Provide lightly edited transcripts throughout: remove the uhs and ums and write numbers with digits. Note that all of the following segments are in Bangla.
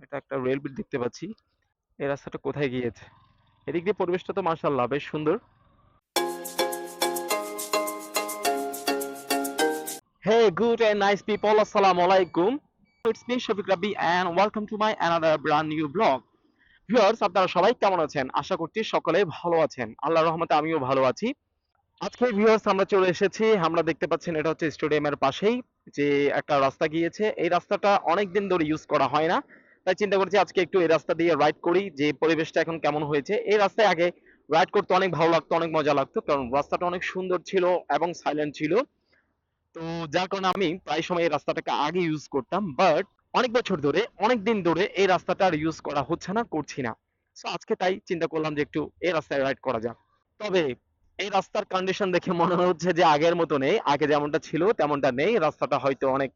এটা একটা রেল ব্রিজ দেখতে পাচ্ছি। এই রাস্তাটা কোথায় গিয়েছে? এদিক দিয়ে পরিবেশটা তো মাশাআল্লাহ বেশ সুন্দর। Hey, good and nice people. Assalamu alaikum. It's me, Shafiq Rabbi, and welcome to my another brand new vlog. Viewers, আপনারা সবাই কেমন আছেন? আশা করছি সকলেই ভালো আছেন। আল্লাহর রহমতে আমিও ভালো আছি। আজকে ভিউয়ার্স আমরা চলে এসেছি। আমরা দেখতে পাচ্ছেন এটা হচ্ছে স্টেডিয়ামের পাশেই যে একটা রাস্তা গিয়েছে। এই রাস্তাটা অনেকদিন ধরে ইউজ করা হয় না। তাই চিন্তা করেছি আজকে একটু এই রাস্তা দিয়ে রাইড করি যে পরিবেশটা এখন কেমন হয়েছে। এই রাস্তায় আগে রাইড করতে অনেক ভালো লাগতো, অনেক মজা লাগতো। কারণ রাস্তাটা অনেক সুন্দর ছিল এবং সাইলেন্ট ছিল। তো যার কারণে আমি প্রায় সময় এই রাস্তাটাকে আগে ইউজ করতাম, বাট অনেক বছর ধরে অনেক দিন ধরে এই রাস্তাটা আর ইউজ করা হচ্ছে না, করছি না। সো আজকে তাই চিন্তা করলাম যে একটু এই রাস্তায় রাইড করা যাক। তবে এই রাস্তার কন্ডিশন দেখে মনে হচ্ছে যে আগের মতো নেই, আগে যেমনটা ছিল তেমনটা নেই। রাস্তাটা হয়তো অনেক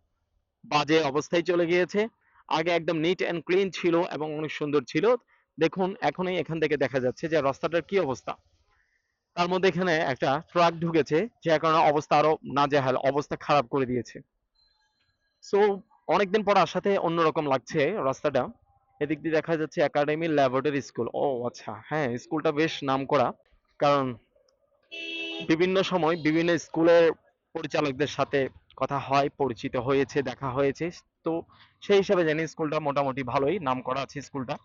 বাজে অবস্থায় চলে গিয়েছে। আগে একদম নিট এন্ড ক্লিন ছিল এবং অনেক সুন্দর ছিল। দেখুন এখনই এখান থেকে দেখা যাচ্ছে যে রাস্তাটার কি অবস্থা। তার মধ্যে এখানে একটা ট্রাক ঢুকেছে, যার কারণে অবস্থা আরো নাজেহাল, অবস্থা খারাপ করে দিয়েছে। সো অনেকদিন পর আসাতে অন্যরকম লাগছে রাস্তাটা। এদিক দিয়ে দেখা যাচ্ছে একাডেমি ল্যাবরেটরি স্কুল। ও আচ্ছা, হ্যাঁ স্কুলটা বেশ নামকরা। কারণ বিভিন্ন সময় বিভিন্ন স্কুলের পরিচালকদের সাথে কথা হয়, পরিচিত হয়েছে, দেখা হয়েছে। তো সেই হিসাবে জানি স্কুলটা মোটামুটি ভালোই নামকরা আছে স্কুলটা।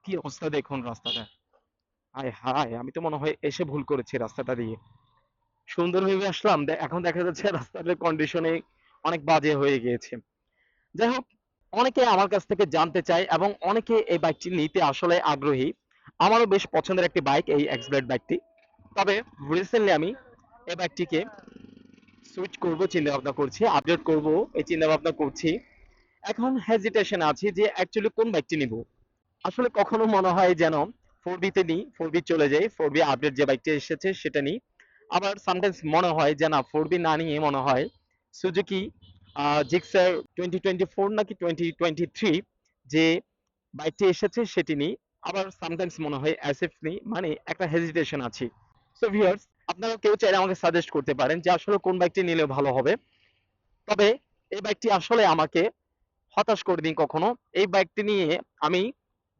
কি অবস্থা দেখুন রাস্তাটা। হায় হায়, আমি তো মনে হয় এসে ভুল করেছি রাস্তাটা দিয়ে। সুন্দর ভেবে আসলাম, এখন দেখা যাচ্ছে রাস্তাটার কন্ডিশনে অনেক বাজে হয়ে গিয়েছে। যাই হোক, অনেকে আমার কাছ থেকে জানতে চায় এবং অনেকে এই বাইকটি নিতে আসলে আগ্রহী। আমারও বেশ পছন্দের একটি বাইক এই এক্স ব্লেড বাইকটি। তবে রিসেন্টলি আমি এই বাইকটিকে সুইচ করব চিন্তা ভাবনা করছি, আপডেট করব এই চিন্তা ভাবনা করছি। এখন হেজিটেশন আছি যে অ্যাকচুয়ালি কোন বাইকটি নিব। আসলে কখনো মনে হয় যেন ফোর বিতে নিই, ফোর বি চলে যাই, ফোর বি আপডেট যে বাইকটি এসেছে সেটা নিই। আবার সামটাইমস মনে হয় যে না, ফোর বি না নিয়ে মনে হয় সুজুকি জিক্সার 2024 নাকি 2023 যে বাইকটি এসেছে সেটি নিই। আবার সামটাইমস মনে হয় এসএফ নিই, মানে একটা হেজিটেশন আছে। সো ভিউয়ার্স, আপনারা কেউ চাইলে আমাকে সাজেস্ট করতে পারেন যে আসলে কোন বাইকটি নিলে ভালো হবে। তবে এই বাইকটি আসলে আমাকে হতাশ করে দিন কখনো। এই বাইকটি নিয়ে আমি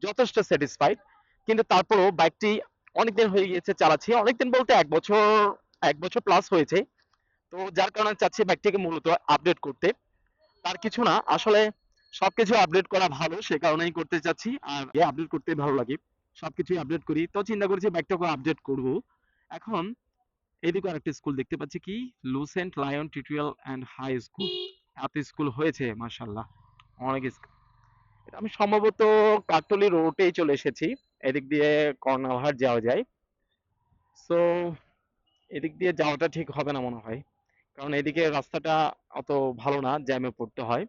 যথেষ্ট স্যাটিসফাইড। কিন্তু তারপরেও বাইকটি অনেকদিন হয়ে গিয়েছে চালাচ্ছি। অনেকদিন বলতে ১ বছর, ১ বছর প্লাস হয়েছে। তো যার কারণে চাচ্ছি বাইকটিকে মূলত আপডেট করতে। তার কিছু না, আসলে সবকিছু আপডেট করা ভালো, সে কারণেই করতে চাচ্ছি। আর আপডেট করতে ভালো লাগে। সবকিছুই আপডেট করি। তো চিন্তা করেছি বাইকটাকে আপডেট করব। এখন এদিকে আরেকটা স্কুল দেখতে পাচ্ছি, কি lucent lion tutorial and high school. এত স্কুল হয়েছে মাশাআল্লাহ। অনেক স্কুল। আমি সম্ভবত কাকতলী রোডেই চলে এসেছি। এদিক দিয়ে কর্ণালহাট যাওয়া যায়। সো এদিক দিয়ে যাওয়াটা ঠিক হবে না মনে হয়। কারণ এদিকে রাস্তাটা অত ভালো না, জ্যামে পড়তে হয়।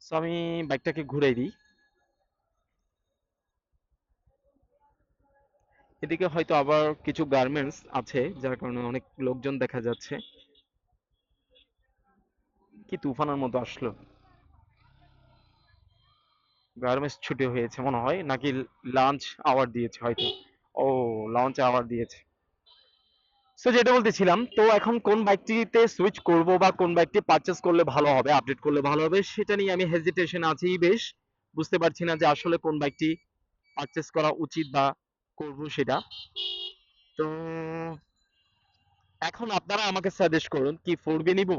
সো আমি বাইকটাকে ঘুরে দিই। এদিকে হয়তো আবার কিছু গার্মেন্টস আছে, যার কারণে অনেক লোকজন দেখা যাচ্ছে। কি তুফানের মতো আসলো। গার্মেন্টস ছুটি হয়েছে মনে হয়, নাকি লাঞ্চ আওয়ার দিয়েছে হয়তো। ও, লঞ্চ আওয়ার দিয়েছে। সো যেটা বলতেছিলাম, তো এখন কোন বাইকটিতে সুইচ করব বা কোন বাইকটি পারচেজ করলে ভালো হবে, আপডেট করলে ভালো হবে, সেটা নিয়ে আমি হেজিটেশন আছি বেশ। বুঝতে পারছি না যে আসলে কোন বাইকটি পারচেজ করা উচিত বা করব সেটা। তো এখন আপনারা আমাকে সাজেস্ট করুন, কি ফোর বি নিব,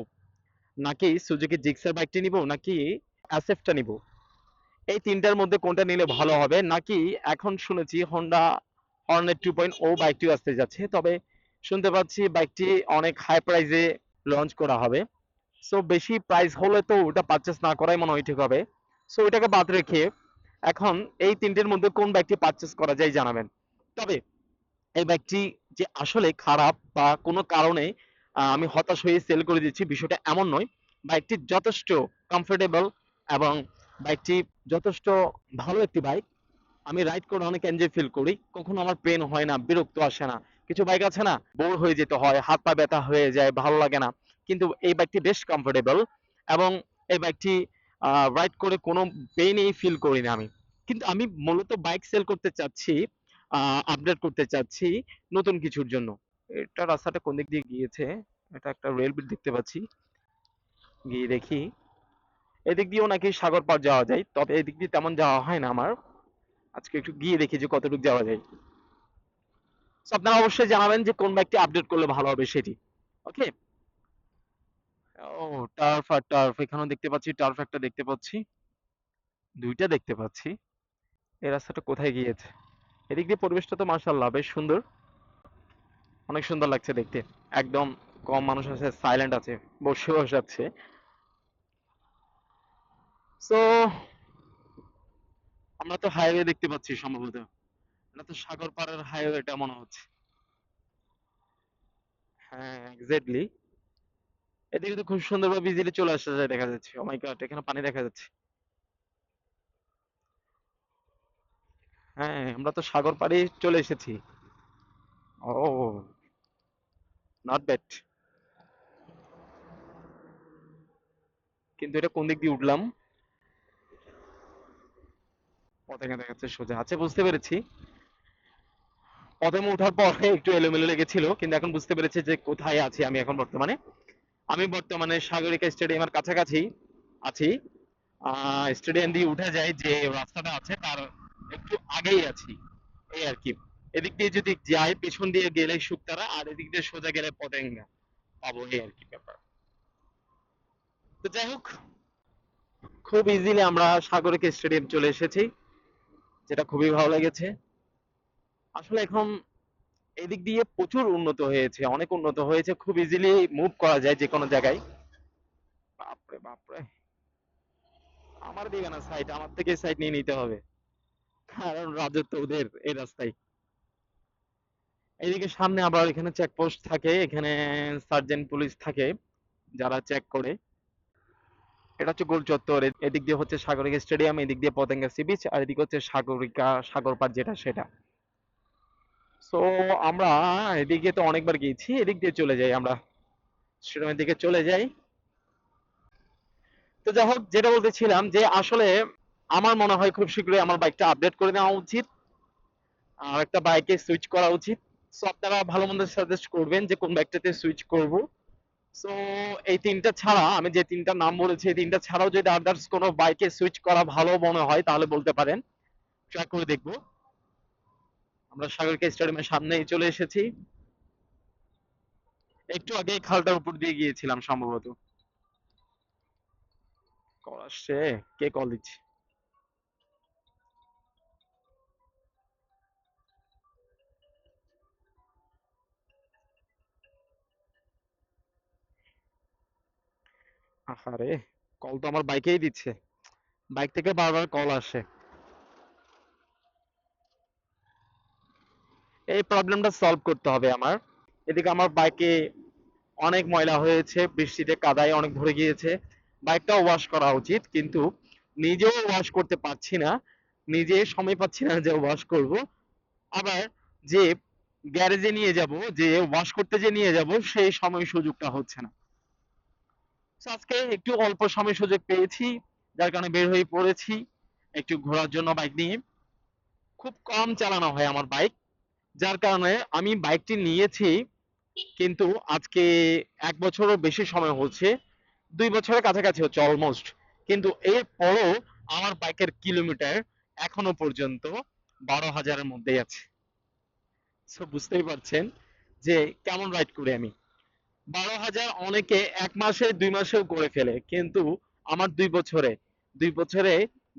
নাকি সুজুকি জিক্সার বাইকটি নিব, নাকি অ্যাসেফটা নিব। এই তিনটার মধ্যে কোনটা নিলে ভালো হবে, নাকি এখন শুনেছি হোন্ডা হর্নেট 2.0 বাইকটি আসতে যাচ্ছে। তবে শুনতে পাচ্ছি বাইকটি অনেক হাই প্রাইসে লঞ্চ করা হবে। সো বেশি প্রাইস হলে তো ওটা পারচেস না করাই মনে হয় ঠিক হবে। সো ওইটাকে বাদ রেখে এখন এই তিনটের মধ্যে কোন বাইকটি পারচেস করা যায় জানাবেন। তবে এই বাইকটি যে আসলে খারাপ বা কোনো কারণে আমি হতাশ হয়ে সেল করে দিচ্ছি, বিষয়টা এমন নয়। বাইকটি যথেষ্ট কমফোর্টেবল এবং বাইকটি যথেষ্ট ভালো একটি বাইক। আমি রাইড করে অনেক এনজয় ফিল করি, কখনো আমার পেন হয় না, বিরক্ত আসে না। কিছু বাইক আছে না, বোর হয়ে যেতে হয়, হাত পা ব্যথা হয়ে যায়, ভালো লাগে না। কিন্তু এই বাইকটি বেশ কমফোর্টেবল এবং এই বাইকটি রাইড করে কোনো পেইনই ফিল করি না আমি। কিন্তু আমি মূলত বাইক সেল করতে চাচ্ছি, আপডেট করতে চাচ্ছি নতুন কিছুর জন্য। এটা রাস্তাটা কোন দিক দিয়ে গিয়েছে? এটা একটা রেল ব্রিজ দেখতে পাচ্ছি, গিয়ে দেখি। এদিক দিয়েও নাকি সাগর পার যাওয়া যায়, তবে এদিক দিয়ে তেমন যাওয়া হয় না আমার। আজকে একটু গিয়ে দেখি যে কতটুকু যাওয়া যায়। So আপনারা অবশ্যই জানাবেন যে কোন বাইকটি আপডেট করলে ভালো হবে সেটি। ওকে। ও, টার্ফ আর টার্ফ, এখানেও দেখতে পাচ্ছি, টার্ফ একটা দেখতে পাচ্ছি, দুইটা দেখতে পাচ্ছি। এই রাস্তাটা কোথায় গিয়েছে? এদিক দিয়ে পরিবেশটা তো মাশাআল্লাহ বেশ সুন্দর, অনেক সুন্দর লাগছে দেখতে। একদম কম মানুষ আছে, সাইলেন্ট আছে, বসে বসে আছে। সো আমরা তো হাইওয়ে দেখতে পাচ্ছি সম্ভবত, এটা তো সাগর পাড়ের হাইওয়েটা মনে হচ্ছে। হ্যাঁ, এক্স্যাক্টলি। এদিকে তো খুব সুন্দরভাবে ইজিলি চলে আসা যায়, দেখা যাচ্ছে। ও মাই গড, এখানে পানি দেখা যাচ্ছে। হ্যাঁ, আমরা তো সাগর পাড়ে চলে এসেছি। ও, নট ব্যাড। কিন্তু এটা কোন দিক দিয়ে উঠলাম? পথে দেখা যাচ্ছে সোজা, আচ্ছা বুঝতে পেরেছি। পথে ওঠার পরে একটু এলোমেলো লেগেছিল, কিন্তু এখন বুঝতে পেরেছি যে কোথায় আছি আমি এখন বর্তমানে। আমি বর্তমানে সাগরিকা স্টেডিয়ামের কাছাকাছি আছি। স্টেডিয়াম দিয়ে উঠে যায় যে রাস্তাটা আছে তার একটু আগেই আছি, এই আর কি। এদিক দিয়ে যদি যাই, পেছন দিয়ে গেলে শুকতারা, আর এদিক দিয়ে সোজা গেলে পতেঙ্গা পাবো, এই আর কি ব্যাপার। তো যাই হোক, খুব ইজিলি আমরা সাগরিকা স্টেডিয়াম চলে এসেছি, যেটা খুবই ভালো লেগেছে। আসলে এখন এদিক দিয়ে প্রচুর উন্নত হয়েছে, অনেক উন্নত হয়েছে, খুব ইজিলি মুভ করা যায় যে কোনো জায়গায়। বাপরে বাপরে, আমার দিকে না সাইড, আমার থেকে সাইড নিয়ে নিতে হবে, কারণ রাজত্ব ওদের এই রাস্তায়। এইদিকে সামনে আবার এখানে চেকপোস্ট থাকে, এখানে সার্জেন্ট পুলিশ থাকে যারা চেক করে। এটা হচ্ছে গোল চত্বর, এদিক দিয়ে হচ্ছে সাগরিকা স্টেডিয়াম, এদিক দিয়ে পতেঙ্গা সি বিচ, আর এদিকে হচ্ছে সাগরিকা সাগর পাড় যেটা সেটা। সো আমরা এদিকে তো অনেকবার গিয়েছি, এদিক দিয়ে চলে যাই আমরা, স্টেডিয়ামের দিকে চলে যাই। তো যাই হোক, যেটা বলতেছিলাম যে আসলে আমার মনে হয় খুব শীঘ্রই আমার বাইকটা আপডেট করে নেওয়া উচিত, আর একটা বাইকে সুইচ করা উচিত। সো আপনারা ভালো মন্দ সাজেস্ট করবেন যে কোন বাইকটাতে সুইচ করব। সো এই তিনটা ছাড়া, আমি যে তিনটা নাম বলেছি, এই তিনটা ছাড়াও যদি আদার্স কোনো বাইকে সুইচ করা ভালো মনে হয় তাহলে বলতে পারেন, ট্রাই করে দেখবো। আমরা সাগরিকা স্টেডিয়ামের সামনেই চলে এসেছি, একটু আগে খালটার উপর দিয়ে গিয়েছিলাম সম্ভবত। কল আসছে, কে কল দিচ্ছে? আহারে, কল তো আমার বাইকেই দিচ্ছে, বাইক থেকে বারবার কল আসে। এই প্রবলেমটা সলভ করতে হবে আমার। এদিকে আমার বাইকে অনেক ময়লা হয়েছে, বৃষ্টিতে কাদায় অনেক ভরে গিয়েছে। বাইকটাও ওয়াশ করা উচিত, কিন্তু নিজেও ওয়াশ করতে পারছি না, নিজে সময় পাচ্ছি না যে ওয়াশ করব। আবার যে গ্যারেজে নিয়ে যাব, যে ওয়াশ করতে যে নিয়ে যাব, সেই সময় সুযোগটা হচ্ছে না। So আজকে একটু অল্প সময় সুযোগ পেয়েছি, যার কারণে বের হয়ে পড়েছি একটু ঘোরার জন্য বাইক নিয়ে। খুব কম চালানো হয় আমার বাইক, যার কারণে আমি বাইকটি নিয়েছি, কিন্তু আজকে 1 বছরও বেশি সময় হচ্ছে, 2 বছরের কাছাকাছি হচ্ছে অলমোস্ট। কিন্তু এরপরও আমার বাইকের কিলোমিটার এখনো পর্যন্ত 12,000-এর মধ্যেই আছে। সো বুঝতেই পারছেন যে কেমন রাইড করি আমি। 12,000 অনেকে 1 মাসে 2 মাসেও করে ফেলে, কিন্তু আমার 2 বছরে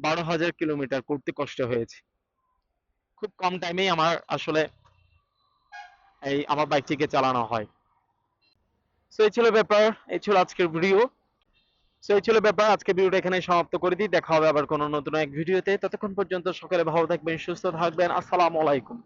12,000 কিলোমিটার করতে কষ্ট হয়েছে। খুব কম টাইমেই আমার আসলে এই আমার বাইকটিকে চালানো হয়। সো এই ছিল ব্যাপার, এই ছিল আজকের ভিডিও। সো এই ছিল ব্যাপার, আজকের ভিডিওটা এখানে সমাপ্ত করে দিই। দেখা হবে আবার কোনো নতুন এক ভিডিওতে। ততক্ষণ পর্যন্ত সকলে ভালো থাকবেন, সুস্থ থাকবেন। আসসালামু আলাইকুম।